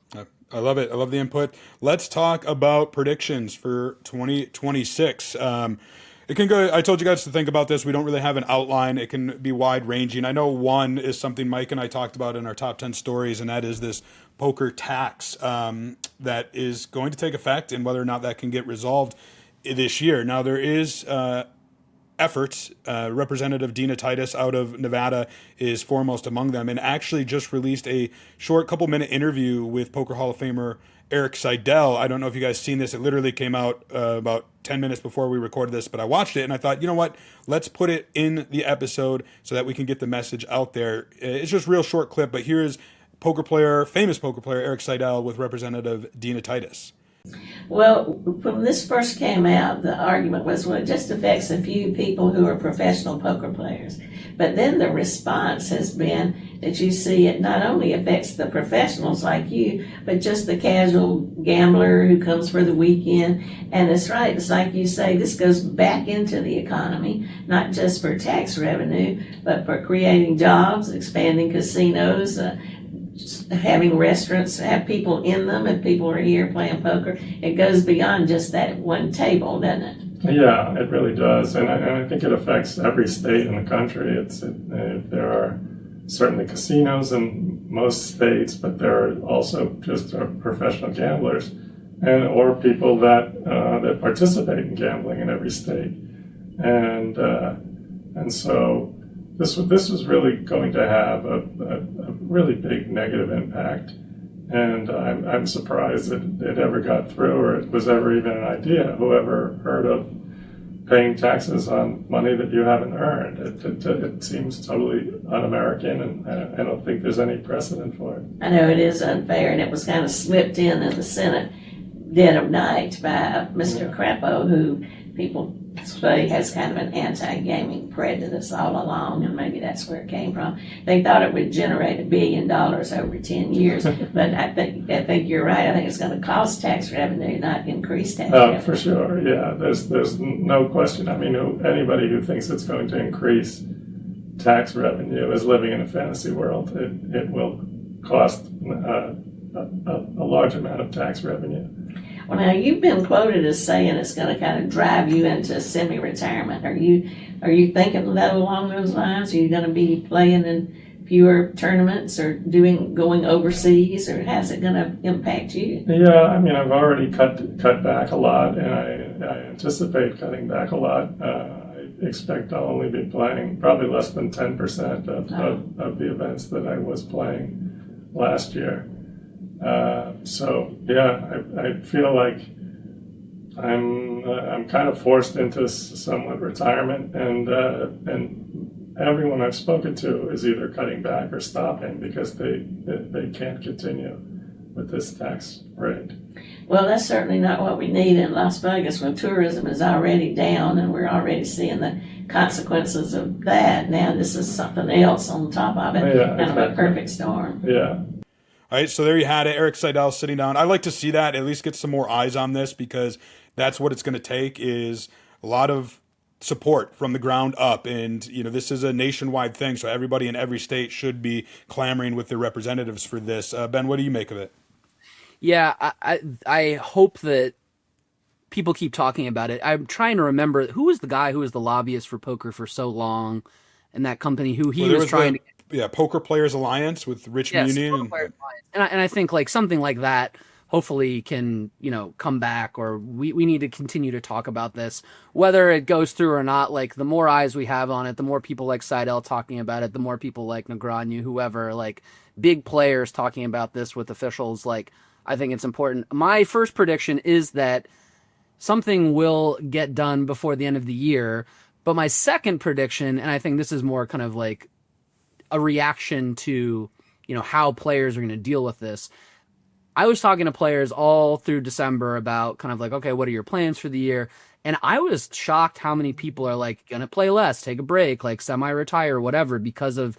I love it. I love the input. Let's talk about predictions for 2026. It can go. I told you guys to think about this. We don't really have an outline. It can be wide-ranging. I know one is something Mike and I talked about in our top 10 stories, and that is this poker tax that is going to take effect, and whether or not that can get resolved this year. Now, there is efforts. Representative Dina Titus out of Nevada is foremost among them, and actually just released a short couple-minute interview with Poker Hall of Famer Erik Seidel. I don't know if you guys seen this. It literally came out about 10 minutes before we recorded this, but I watched it and I thought, you know what? Let's put it in the episode so that we can get the message out there. It's just a real short clip, but here's famous poker player Erik Seidel with Representative Dina Titus. Well, when this first came out, the argument was, well, it just affects a few people who are professional poker players. But then the response has been that you see it not only affects the professionals like you, but just the casual gambler who comes for the weekend. And it's right, it's like you say, this goes back into the economy, not just for tax revenue, but for creating jobs, expanding casinos, having restaurants, have people in them, and people are here playing poker. It goes beyond just that one table, doesn't it? Yeah, it really does, and I think it affects every state in the country. There are certainly casinos in most states, but there are also just professional gamblers, or people that participate in gambling in every state, and so. This was really going to have a really big negative impact, and I'm surprised that it ever got through, or it was ever even an idea. Whoever heard of paying taxes on money that you haven't earned? It seems totally un-American, and I don't think there's any precedent for it. I know it is unfair, and it was kind of slipped in the Senate dead of night by Mr. Crapo, who people say has kind of an anti-gaming prejudice all along, and maybe that's where it came from. They thought it would generate $1 billion over 10 years, but I think you're right. I think it's going to cost tax revenue, not increase tax revenue. For sure, yeah. There's no question. I mean, anybody who thinks it's going to increase tax revenue is living in a fantasy world. It will cost a large amount of tax revenue. Well, now you've been quoted as saying it's going to kind of drive you into semi-retirement. Are you thinking that along those lines? Are you going to be playing in fewer tournaments or going overseas, or how's it going to impact you? Yeah, I mean, I've already cut back a lot, and I anticipate cutting back a lot. I expect I'll only be playing probably less than 10% of the events that I was playing last year. So yeah, I feel like I'm kind of forced into somewhat retirement, and everyone I've spoken to is either cutting back or stopping because they can't continue with this tax rate. Well, that's certainly not what we need in Las Vegas when tourism is already down, and we're already seeing the consequences of that. Now this is something else on top of it, kind of a perfect storm. Yeah. All right, so there you had it. Erik Seidel sitting down. I like to see that, at least get some more eyes on this, because that's what it's going to take, is a lot of support from the ground up. And, this is a nationwide thing, so everybody in every state should be clamoring with their representatives for this. Ben, what do you make of it? Yeah, I hope that people keep talking about it. I'm trying to remember, who was the guy who was the lobbyist for poker for so long, and that company who he was trying to... Yeah, Poker Players Alliance with Rich Muni. And I think like something like that hopefully can, come back, or we need to continue to talk about this. Whether it goes through or not, like the more eyes we have on it, the more people like Seidel talking about it, the more people like Negreanu, whoever, like big players talking about this with officials, like, I think it's important. My first prediction is that something will get done before the end of the year. But my second prediction, and I think this is more kind of like a reaction to, how players are going to deal with this. I was talking to players all through December about kind of like, okay, what are your plans for the year? And I was shocked how many people are like, going to play less, take a break, like semi-retire, whatever, because of,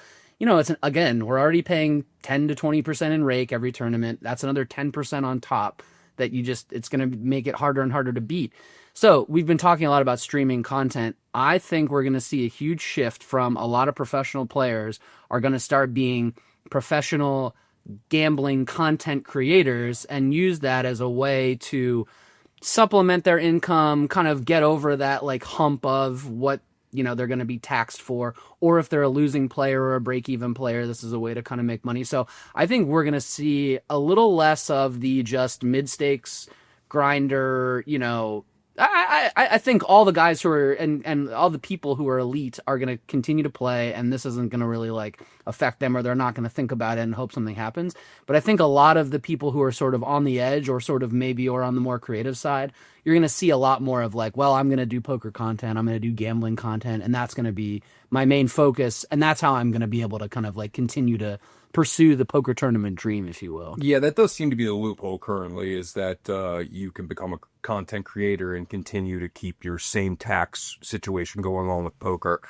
again, we're already paying 10 to 20% in rake every tournament. That's another 10% on top that it's going to make it harder and harder to beat. So we've been talking a lot about streaming content. I think we're going to see a huge shift from a lot of professional players are going to start being professional gambling content creators and use that as a way to supplement their income, kind of get over that like hump of what, they're going to be taxed for, or if they're a losing player or a break-even player, this is a way to kind of make money. So I think we're going to see a little less of the just mid-stakes grinder, I think all the guys who are and all the people who are elite are going to continue to play, and this isn't going to really like affect them, or they're not going to think about it and hope something happens. But I think a lot of the people who are sort of on the edge or sort of maybe or on the more creative side, you're going to see a lot more of like, well, I'm going to do poker content, I'm going to do gambling content, and that's going to be my main focus, and that's how I'm going to be able to kind of like continue to pursue the poker tournament dream, if you will. Yeah, that does seem to be the loophole currently, is that you can become a content creator and continue to keep your same tax situation going on with poker.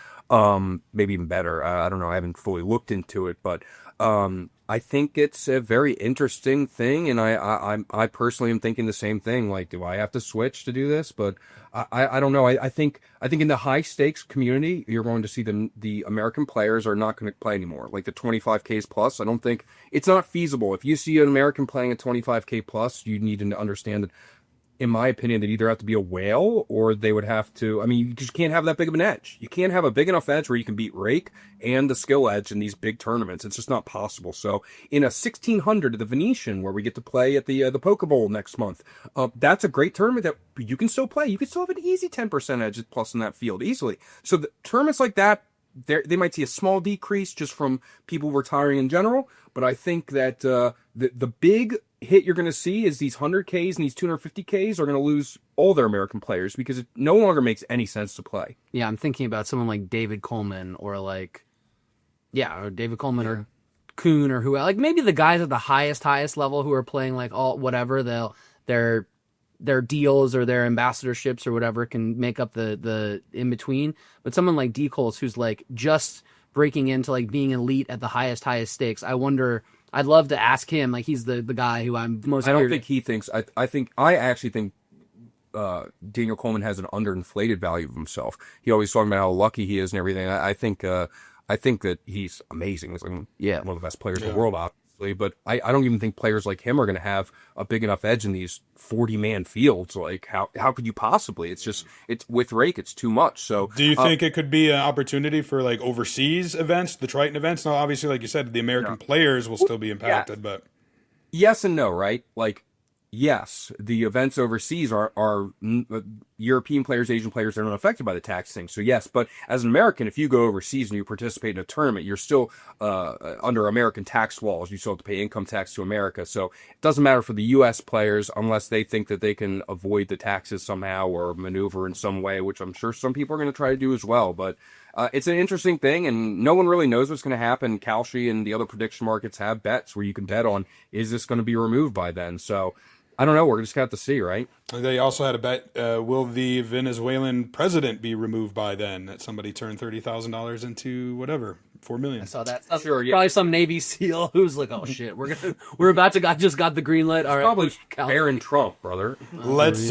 Maybe even better. I don't know. I haven't fully looked into it, but I think it's a very interesting thing, and I personally am thinking the same thing. Like, do I have to switch to do this? But I don't know. I think in the high stakes community, you're going to see the American players are not going to play anymore. Like the 25Ks plus, I don't think it's not feasible. If you see an American playing a 25K plus, you need to understand that, in my opinion, they'd either have to be a whale or they would have to, you just can't have that big of an edge. You can't have a big enough edge where you can beat rake and the skill edge in these big tournaments. It's just not possible. So in a 1600 at the Venetian, where we get to play at the Poker Bowl next month, that's a great tournament that you can still play. You can still have an easy 10% edge plus in that field easily. So the tournaments like that, they might see a small decrease just from people retiring in general. But I think that the big hit you're going to see is these 100Ks and these 250Ks are going to lose all their American players because it no longer makes any sense to play. Yeah, I'm thinking about someone like David Coleman or David Coleman or Kuhn or who, like maybe the guys at the highest level who are playing like all whatever, their deals or their ambassadorships or whatever can make up the in between. But someone like D. Coles who's like just breaking into like being elite at the highest stakes, I wonder. I'd love to ask him. Like he's the guy who I'm most. I don't think he thinks. I actually think Daniel Coleman has an underinflated value of himself. He always talking about how lucky he is and everything. I think that he's amazing. He's like, one of the best players in the world, obviously. But I don't even think players like him are going to have a big enough edge in these 40-man fields. Like how could you possibly? It's with rake, it's too much. So do you think it could be an opportunity for like overseas events, the Triton events? Now, obviously, like you said, the American players will still be impacted, but yes and no, right? Like, yes, the events overseas are European players, Asian players that are not affected by the tax thing. So yes, but as an American, if you go overseas and you participate in a tournament, you're still under American tax laws. You still have to pay income tax to America. So it doesn't matter for the U.S. players unless they think that they can avoid the taxes somehow or maneuver in some way, which I'm sure some people are going to try to do as well. But it's an interesting thing, and no one really knows what's going to happen. Kalshi and the other prediction markets have bets where you can bet on, is this going to be removed by then? So I don't know. We're just going to have to see, right? They also had a bet, will the Venezuelan president be removed by then? That somebody turned $30,000 into whatever, $4 million. I saw that. That's sure, yeah. Probably some Navy SEAL who's like, oh shit, we're about to just got the green light. All right, probably Baron Trump, brother. Let's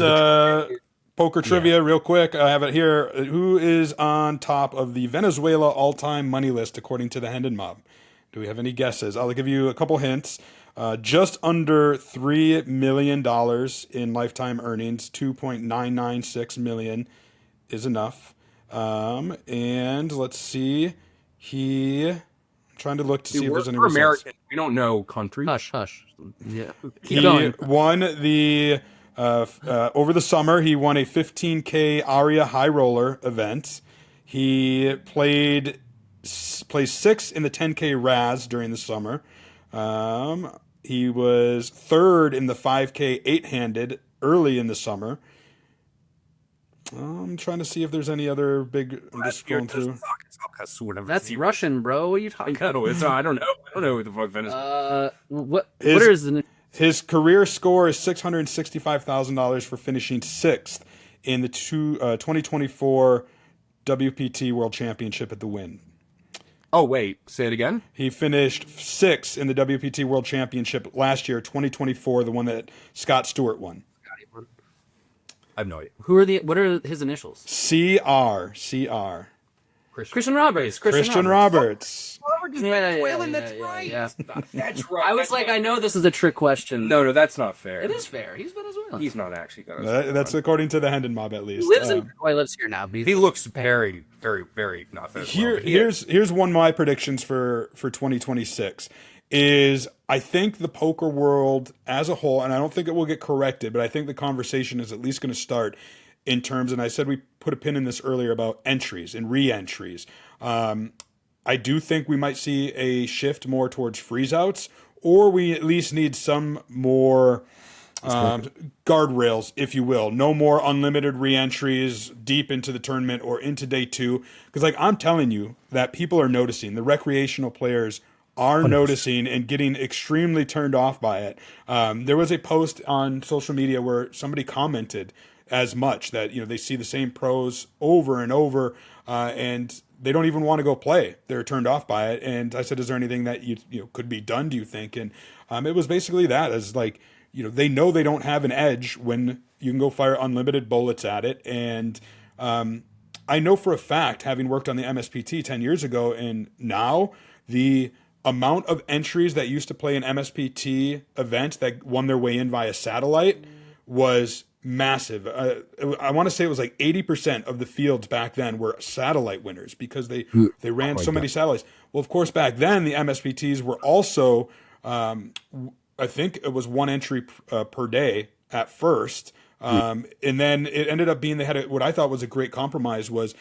poker trivia real quick. I have it here. Who is on top of the Venezuela all-time money list according to the Hendon Mob? Do we have any guesses? I'll give you a couple hints. Just under $3 million in lifetime earnings, 2.996 million is enough. And let's see, I'm trying to look to see if there's any results. American. We don't know country. Hush. Yeah, He won the over the summer. He won a 15K Aria High Roller event. He placed 6th in the 10K Raz during the summer. He was third in the 5K 8-handed early in the summer. I'm trying to see if there's any other big. I'm just scrolling through. That's Russian, bro. What are you talking about? I don't know. I don't know who the fuck Venezuela. What is the... His career score is $665,000 for finishing sixth in the 2024 WPT World Championship at the Wynn. Oh, wait. Say it again? He finished sixth in the WPT World Championship last year, 2024, the one that Scott Stewart won. I have no idea. What are his initials? CR. Christian Roberts. Christian Roberts. That's right. That's right. I was I know this is a trick question. No, that's not fair. It is fair. He's Venezuelan. He's not actually Venezuelan. That's according to the Hendon Mob, at least. He lives here now. He looks very, very, very not Venezuelan. Here's one of my predictions for 2026 is I think the poker world as a whole, and I don't think it will get corrected, but I think the conversation is at least going to start in terms, and I said we put a pin in this earlier about entries and re-entries. I do think we might see a shift more towards freeze-outs, or we at least need some more guardrails, if you will. No more unlimited re-entries deep into the tournament or into day two. Because I'm telling you that people are noticing. The recreational players are 100%. Noticing and getting extremely turned off by it. There was a post on social media where somebody commented as much that they see the same pros over and over, and they don't even want to go play. They're turned off by it. And I said, is there anything that you could be done, do you think? And it was basically that, as they know they don't have an edge when you can go fire unlimited bullets at it. And I know for a fact, having worked on the MSPT 10 years ago and now, the amount of entries that used to play an MSPT event that won their way in via satellite was massive. I want to say it was 80% of the fields back then were satellite winners because they ran so many satellites. Well, of course, back then the MSPTs were also, I think it was one entry per day at first. And then it ended up being, they had what I thought was a great compromise was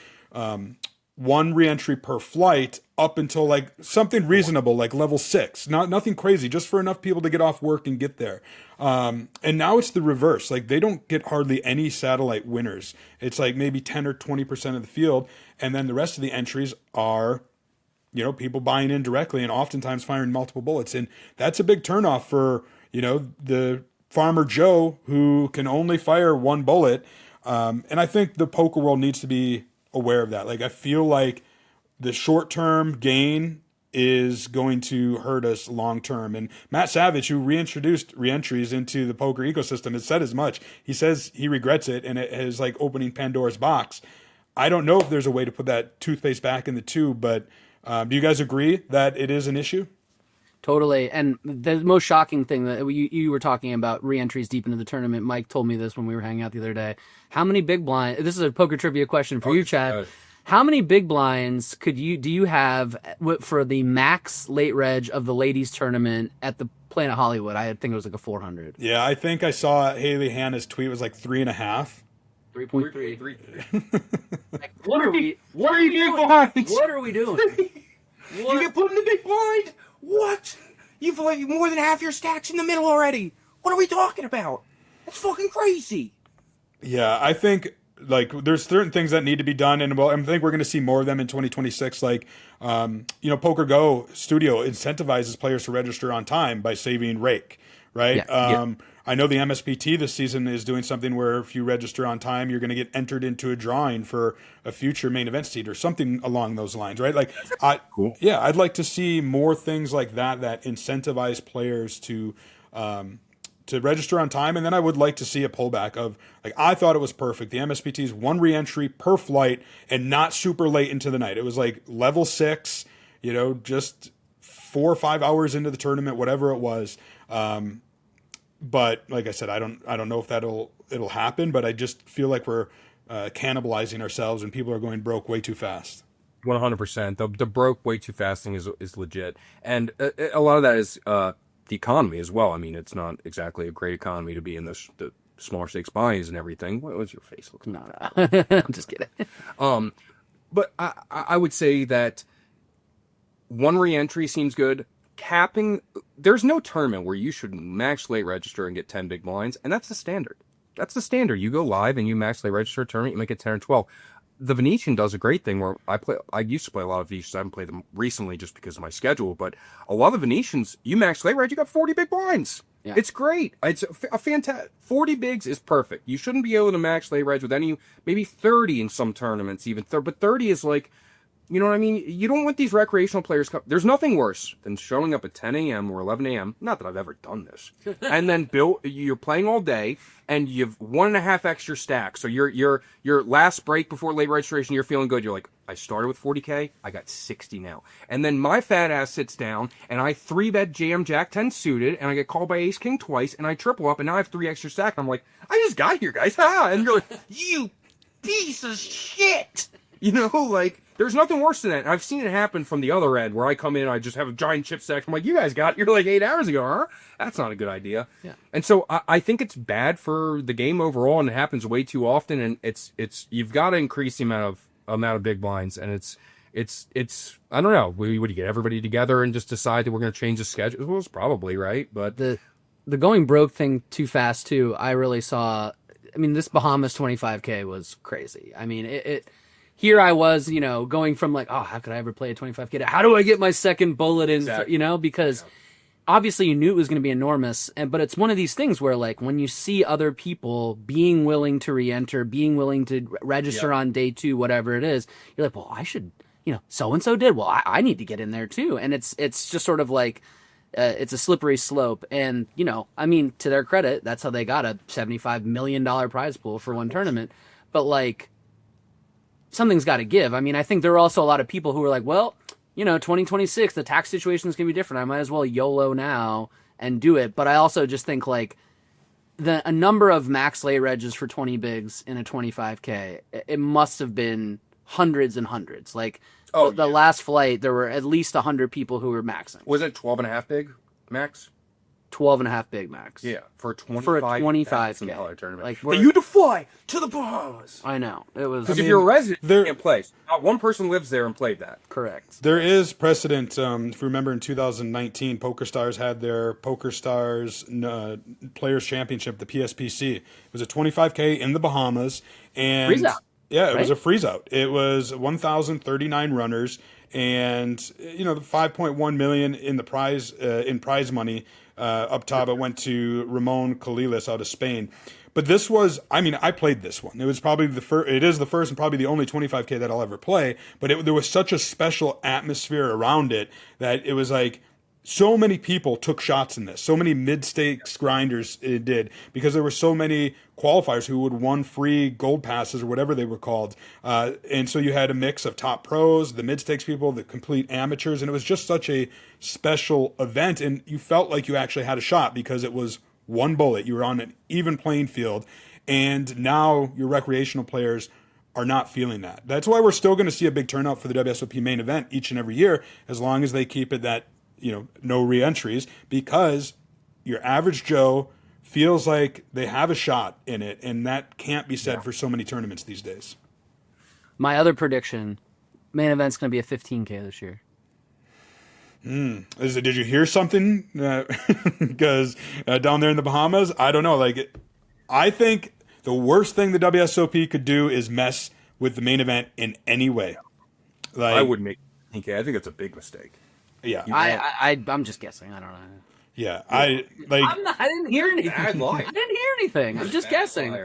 one reentry per flight up until something reasonable, like level 6. Nothing crazy, just for enough people to get off work and get there. And now it's the reverse. They don't get hardly any satellite winners. It's maybe 10 or 20% of the field. And then the rest of the entries are, people buying in directly and oftentimes firing multiple bullets. And that's a big turnoff for, the farmer Joe who can only fire one bullet. And I think the poker world needs to be aware of that. I feel like the short-term gain is going to hurt us long-term. And Matt Savage, who reintroduced reentries into the poker ecosystem, has said as much. He says he regrets it, and it is opening Pandora's box. I don't know if there's a way to put that toothpaste back in the tube, but do you guys agree that it is an issue? Totally. And the most shocking thing that you were talking about re-entries deep into the tournament. Mike told me this when we were hanging out the other day. How many big blinds? This is a poker trivia question for you, Chad. How many big blinds do you have for the max late reg of the ladies tournament at the Planet Hollywood? I think it was a 400. Yeah, I think I saw Haley Hanna's tweet was 3.5. 3.3. What are we doing? What are we doing? You get put in the big blind? What? You've more than half your stacks in the middle already. What are we talking about? That's fucking crazy. Yeah, I think there's certain things that need to be done, and I think we're going to see more of them in 2026. Poker Go Studio incentivizes players to register on time by saving rake, right? Yeah. I know the MSPT this season is doing something where if you register on time, you're going to get entered into a drawing for a future main event seat or something along those lines, right? Cool. Yeah, I'd like to see more things like that incentivize players to register on time. And then I would like to see a pullback of, I thought it was perfect. The MSPT's one re-entry per flight and not super late into the night. It was level 6, just 4 or 5 hours into the tournament, whatever it was. But like I said, I don't know if it'll happen, but I just feel like we're cannibalizing ourselves and people are going broke way too fast. 100%. The broke way too fast thing is legit. And a lot of that is the economy as well. I mean, it's not exactly a great economy to be in the smaller stakes buys and everything. What's your face looking? No. I'm just kidding. But I would say that one re-entry seems good. capping. There's no tournament where you should max late register and get 10 big blinds, and that's the standard. That's the standard. You go live and you max late register a tournament, you make it 10 or 12. The Venetian does a great thing where I used to play a lot of Venetians. I haven't played them recently just because of my schedule, but a lot of Venetians, you max late reg, you got 40 big blinds. Yeah. It's great. It's a fantastic. 40 bigs is perfect. You shouldn't be able to max late reg with any, maybe 30 in some tournaments even. But 30 is like, you know what I mean? You don't want these recreational players. There's nothing worse than showing up at 10 a.m. or 11 a.m. Not that I've ever done this. And then you're playing all day, and you have 1.5 extra stacks. So your last break before late registration, you're feeling good. You're like, I started with 40K, I got 60 now. And then my fat ass sits down, and I 3-bet jam Jack 10 suited, and I get called by Ace King twice, and I triple up, and now I have 3 extra stacks. I'm like, I just got here, guys. And you're like, you piece of shit. You know, like, there's nothing worse than that. I've seen it happen from the other end where I come in, I just have a giant chip stack. I'm like, you guys got it. You're like 8 hours ago, huh? That's not a good idea. Yeah. And so I think it's bad for the game overall, and it happens way too often. And it's you've got to increase the amount of big blinds. And it's I don't know. Would you get everybody together and just decide that we're going to change the schedule? Well, it's probably right, but the going broke thing too fast too. I really saw. I mean, this Bahamas 25K was crazy. I mean, it here I was, you know, going from like, oh, how could I ever play a 25K? How do I get my second bullet in? Exactly. You know, because obviously you knew it was going to be enormous. But it's one of these things where, like, when you see other people being willing to re-enter, being willing to register on day 2, whatever it is, you're like, well, I should, you know, so-and-so did. Well, I need to get in there too. And it's just sort of like, it's a slippery slope. And, you know, I mean, to their credit, that's how they got a $75 million prize pool for one tournament. But, like, something's got to give. I mean, I think there are also a lot of people who are like, well, you know, 2026, the tax situation is going to be different. I might as well YOLO now and do it. But I also just think, like, a number of max lay regs for 20 bigs in a 25K, it must have been hundreds and hundreds. Like, the last flight, there were at least 100 people who were maxing. Was it 12.5 big max? 12.5 big max. Yeah, for a 25K tournament. Like, that you to fly to the Bahamas. I know. It was. Because if you're a resident, you can't play. Not one person lives there and played that. Correct. There is precedent. If you remember, in 2019, PokerStars had their PokerStars Players Championship, the PSPC. It was a 25K in the Bahamas, and freeze out. Yeah, it was a freeze out. It was 1,039 runners, and you know, the 5.1 million in the prize money. Up top, it went to Ramon Caliles out of Spain. But this was, I mean, I played this one. It was probably it is the first and probably the only 25K that I'll ever play. But there was such a special atmosphere around it that it was like, so many people took shots in this. So many mid-stakes grinders it did, because there were so many qualifiers who would won free gold passes or whatever they were called. And so you had a mix of top pros, the mid-stakes people, the complete amateurs, and it was just such a special event. And you felt like you actually had a shot because it was one bullet. You were on an even playing field. And now your recreational players are not feeling that. That's why we're still going to see a big turnout for the WSOP main event each and every year, as long as they keep it that, you know, no reentries, because your average Joe feels like they have a shot in it, and that can't be said for so many tournaments these days. My other prediction, main event's going to be a 15K this year. Did you hear something? Because down there in the Bahamas, I don't know. Like, I think the worst thing the WSOP could do is mess with the main event in any way. Like, I wouldn't make 15K. I think it's a big mistake. Yeah, I'm just guessing. I don't know. Yeah, I didn't hear anything. I didn't hear anything. I'm just guessing.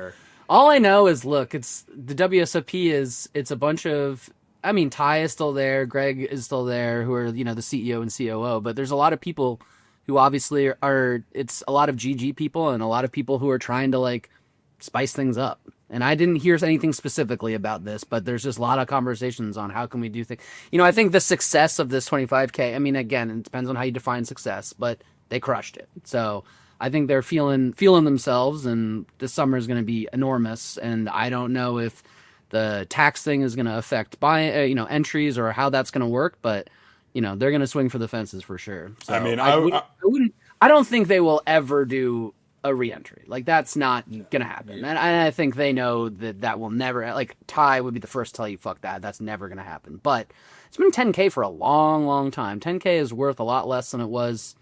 All I know is, look, it's the WSOP it's a bunch of. I mean, Ty is still there, Greg is still there, who are, you know, the CEO and COO. But there's a lot of people who obviously are. It's a lot of GG people and a lot of people who are trying to, like, spice things up. And I didn't hear anything specifically about this, but there's just a lot of conversations on how can we do things. You know, I think the success of this 25K, I mean, again, it depends on how you define success, but they crushed it. So I think they're feeling themselves, and this summer is going to be enormous. And I don't know if the tax thing is going to affect entries or how that's going to work, but, you know, they're going to swing for the fences for sure. So I mean, I don't think they will ever do a reentry. Like, that's not gonna happen. And I think they know that will never, like, Ty would be the first to tell you, fuck that, that's never gonna happen. But it's been 10K for a long, long time. 10K is worth a lot less than it was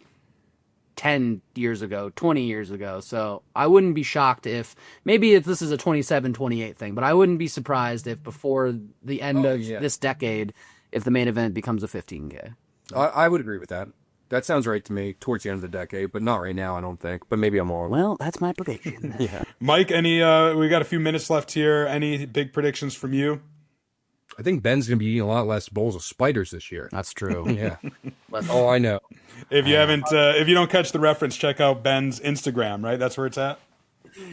10 years ago, 20 years ago. So I wouldn't be shocked if this is a 27, 28 thing, but I wouldn't be surprised if before the end of this decade, if the main event becomes a 15K. I would agree with that. That sounds right to me towards the end of the decade, but not right now, I don't think. But maybe I'm wrong. Well, that's my prediction. Yeah. Mike, we got a fey minutes left here. Any big predictions from you? I think Ben's going to be eating a lot less bowls of spiders this year. That's true. Yeah. That's all I know. If you don't catch the reference, check out Ben's Instagram, right? That's where it's at?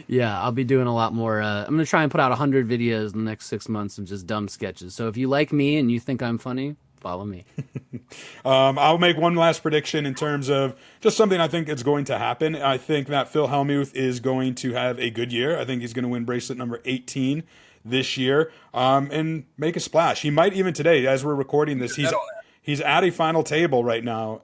Yeah, I'll be doing a lot more. I'm going to try and put out 100 videos in the next 6 months of just dumb sketches. So if you like me and you think I'm funny, follow me. I'll make one last prediction in terms of just something I think is going to happen. I think that Phil Hellmuth is going to have a good year. I think he's going to win bracelet number 18 this year and make a splash. He might even today, as we're recording this, he's at a final table right now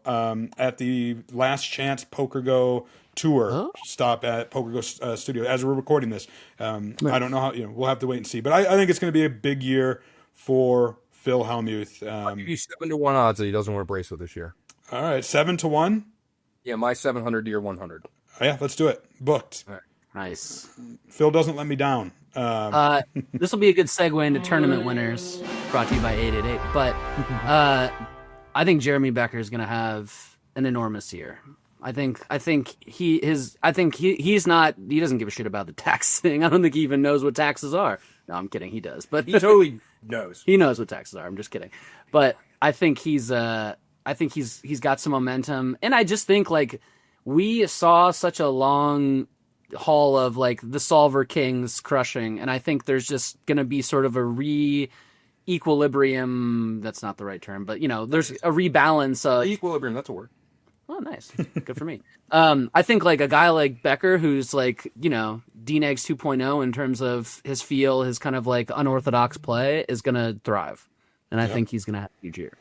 at the Last Chance Poker Go Tour stop at Poker Go Studio as we're recording this. Nice. I don't know how, we'll have to wait and see. But I think it's going to be a big year for Phil Hellmuth. I'll give you 7-1 odds that he doesn't wear a bracelet this year. All right, 7-1? Yeah, my 700 to your 100. Oh, yeah, let's do it. Booked. All right. Nice. Phil doesn't let me down. This will be a good segue into tournament winners, brought to you by 888. But I think Jeremy Becker is going to have an enormous year. I think he doesn't give a shit about the tax thing. I don't think he even knows what taxes are. No, I'm kidding. He does, but he totally knows. He knows what taxes are. I'm just kidding. But I think he's got some momentum, and I just think like we saw such a long haul of like the solver kings crushing, and I think there's just going to be sort of a equilibrium. That's not the right term, but there's a rebalance. Equilibrium, that's a word. Oh, nice. Good for me. I think like a guy like Becker, who's like, Dina 2.0 in terms of his feel, his kind of like unorthodox play, is going to thrive. And I think he's going to have a huge year.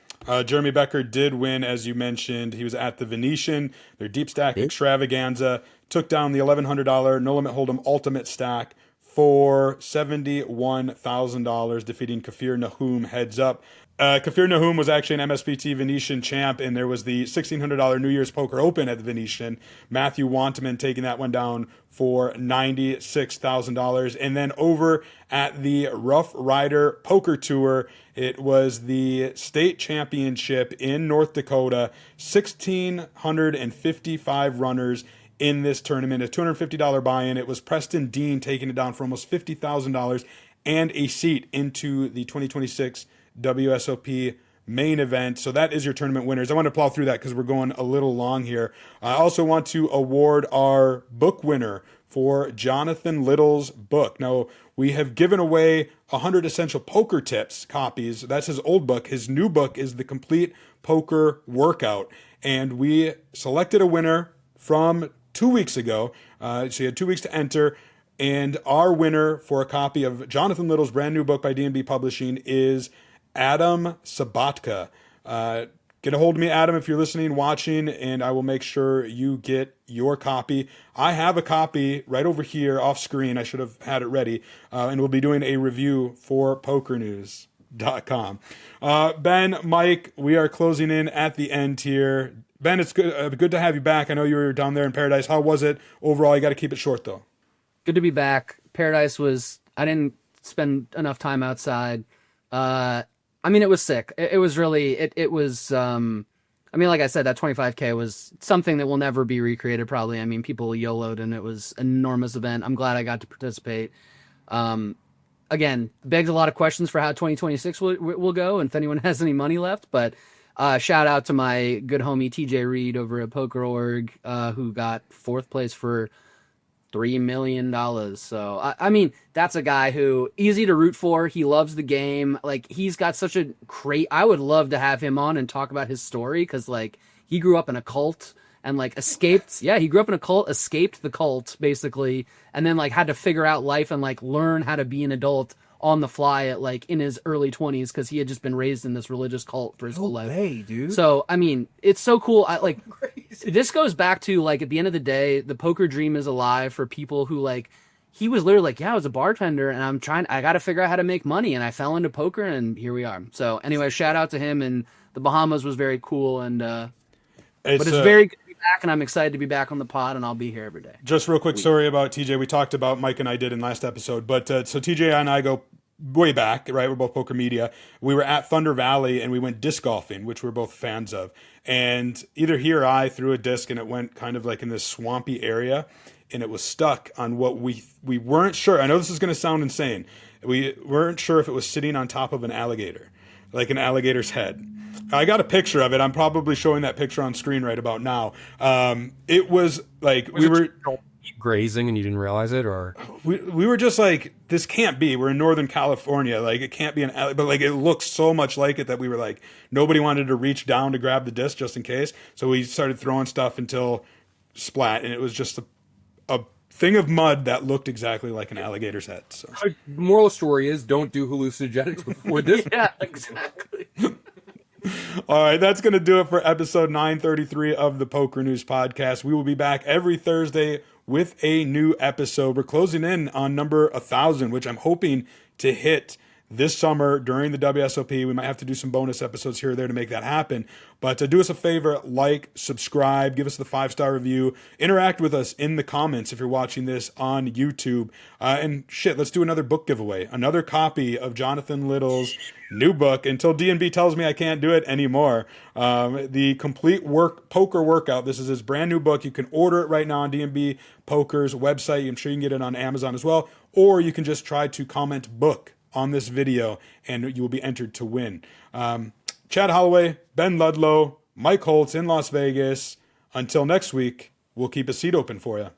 Jeremy Becker did win, as you mentioned. He was at the Venetian, their deep stack extravaganza, took down the $1,100 no limit hold'em ultimate stack for $71,000, defeating Kafir Nahum heads up. Kafir Nahum was actually an MSBT Venetian champ, and there was the $1,600 New Year's Poker Open at the Venetian. Matthew Wantman taking that one down for $96,000. And then over at the RoughRider Poker Tour, it was the state championship in North Dakota, 1,655 runners in this tournament, a $250 buy-in. It was Preston Dean taking it down for almost $50,000 and a seat into the 2026 WSOP main event. So that is your tournament winners. I want to plow through that because we're going a little long here. I also want to award our book winner for Jonathan Little's book. Now, we have given away 100 Essential Poker Tips copies. That's his old book. His new book is The Complete Poker Workout. And we selected a winner from 2 weeks ago. So you had 2 weeks to enter. And our winner for a copy of Jonathan Little's brand new book by D&B Publishing is Adam Sabatka. Get a hold of me, Adam, if you're listening, watching, and I will make sure you get your copy. I have a copy right over here off screen. I should have had it ready. And we'll be doing a review for PokerNews.com. Ben, Mike, we are closing in at the end here. Ben, it's good to have you back. I know you were down there in Paradise. How was it overall? You got to keep it short, though. Good to be back. Paradise I didn't spend enough time outside. It was sick. It was really, it was, like I said, that 25K was something that will never be recreated probably. People YOLO'd and it was an enormous event. I'm glad I got to participate. Again, begs a lot of questions for how 2026 will go and if anyone has any money left, but shout out to my good homie TJ Reid over at Poker.org, who got fourth place for $3 million. So, that's a guy who easy to root for. He loves the game. Like, he's got such a I would love to have him on and talk about his story because, like, he grew up in a cult and, like, escaped. Yeah, he grew up in a cult, escaped the cult, basically, and then, like, had to figure out life and, like, learn how to be an adult on the fly at like in his early 20s because he had just been raised in this religious cult for his whole life. Hey, dude. So I mean, it's so cool. I like this goes back to like at the end of the day, the poker dream is alive for people who like. He was literally like, yeah, I was a bartender and I got to figure out how to make money. And I fell into poker and here we are. So anyway, shout out to him, and the Bahamas was very cool. And, but it's very good to be back, and I'm excited to be back on the pod, and I'll be here every day. Just real quick story about TJ. We talked about Mike and I did in last episode, but so TJ and I go way back, right? We're both poker media. We were at Thunder Valley and we went disc golfing, which we're both fans of. And either he or I threw a disc and it went kind of like in this swampy area. And it was stuck on what we weren't sure. I know this is going to sound insane. We weren't sure if it was sitting on top of an alligator, like an alligator's head. I got a picture of it. I'm probably showing that picture on screen right about now. It was like we were grazing and you didn't realize it, or we were just like, this can't be. We're in Northern California. Like it can't be an alligator, but like it looks so much like it that we were like, nobody wanted to reach down to grab the disc just in case. So we started throwing stuff until splat, and it was just a thing of mud that looked exactly like an alligator's head. So. Moral of the story is, don't do hallucinogenics before this. Yeah, exactly. All right, that's going to do it for episode 933 of the Poker News Podcast. We will be back every Thursday with a new episode. We're closing in on number 1,000, which I'm hoping to hit this summer during the WSOP. We might have to do some bonus episodes here or there to make that happen. But do us a favor, like, subscribe, give us the 5-star review, interact with us in the comments if you're watching this on YouTube. And shit, let's do another book giveaway. Another copy of Jonathan Little's new book, until D&B tells me I can't do it anymore. The Complete Poker Workout. This is his brand new book. You can order it right now on D&B Poker's website. I'm sure you can get it on Amazon as well. Or you can just try to comment book on this video and you will be entered to win. Chad Holloway, Ben Ludlow, Mike Holtz in Las Vegas. Until next week, we'll keep a seat open for you.